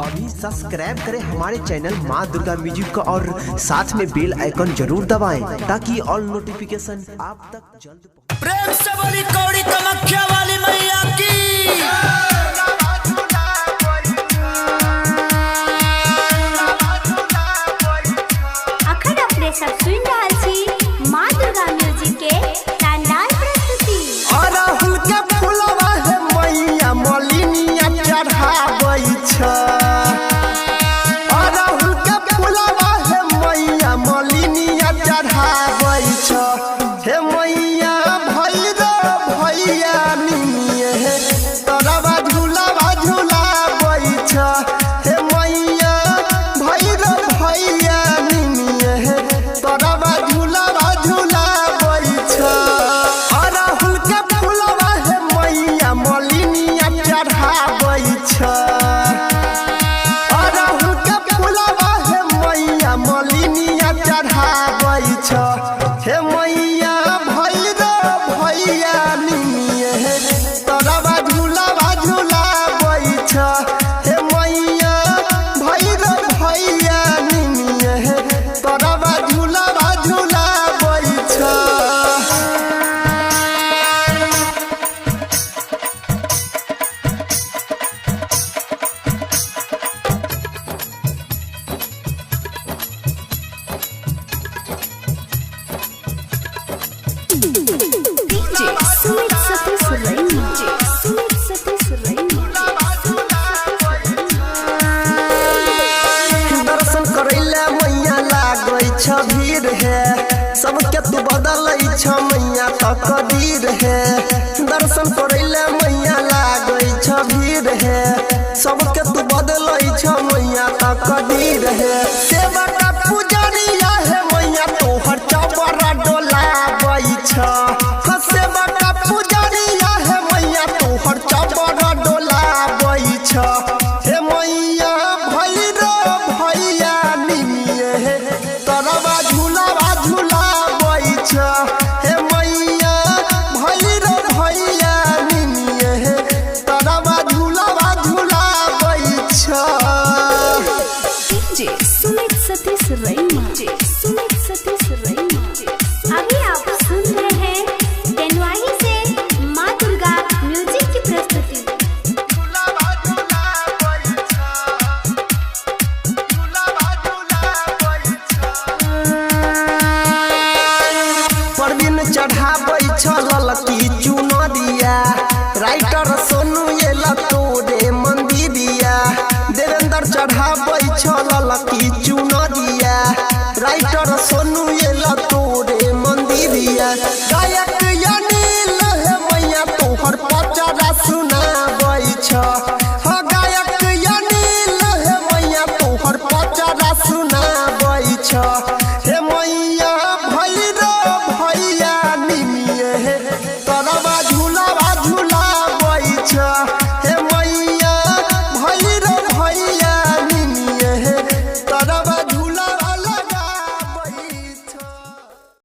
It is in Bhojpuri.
अभी सब्सक्राइब करें हमारे चैनल माँ दुर्गा म्यूजिक को और साथ में बेल आइकन जरूर दबाएं ताकि ऑल नोटिफिकेशन आप तक जल्द प्रेम से बोली कौड़ी कामाख्या वाली मैया की। अखन अपने सब सुन रहल छी माँ दुर्गा म्यूजिक के शानदार प्रस्तुति। अरहुल के फूलवा है मैया मलिनिया चढ़ाबै छ। अरहुल के फूलवा है मैया मलिनिया चढ़ाबै छ। हे मैया भैरव भैया निमिये तोरवा झूलावा झूलाबै छ। हे मैया भैरव भैया निमिये तोरवा झूलावा झूलाबै छ। अरहुल के फूलवा है मैया मलिनिया चढ़ाबै छ। अरहुल के फूलवा है मैया मलिनिया चढ़ाबै छ। हे मैया भैरव भैया निमिये तोरवा झूलावा झूलाबै छ। हे मैया भैरव भैया निमिये तोरवा झूलावा झूलाबै छ। DJ सुमित सतीश रैना। सुमित सतीश रैना। दर्शन करैले मैया लागै छ भीड़ है सबके तू बदलै छ मैया तकदीर है। दर्शन करैले मैया लागै छ भीड़ है सबके तू बदलै छ मैया तकदीर है। सेवा का पुजरिया है मैया तोहर चौबरा डोलाबै छ। सेवा का पुजरिया है मैया तोहर चौबरा डोलाबै छ। हे मैया भैरव भैया निमिये तोरवा झूलावा झूलाबै छ। हे मैया भैरव भैया निमिये तोरवा झूलावा झूलाबै छ। DJ सुमित सतीश रैना। सुमित सतीश रैना। अभी आप सुन रहे हैं देनवाही से माँ दुर्गा म्यूजिक की प्रस्तुति। परवीन चढ़ाबै छ ललकी चुनरिया राइटर सोनू एला तोरे मंदिरिया। देवेंद्र चढ़ाबै छ ललकी चुनरिया राइटर सोनू एला तोरे मंदिरिया। गायक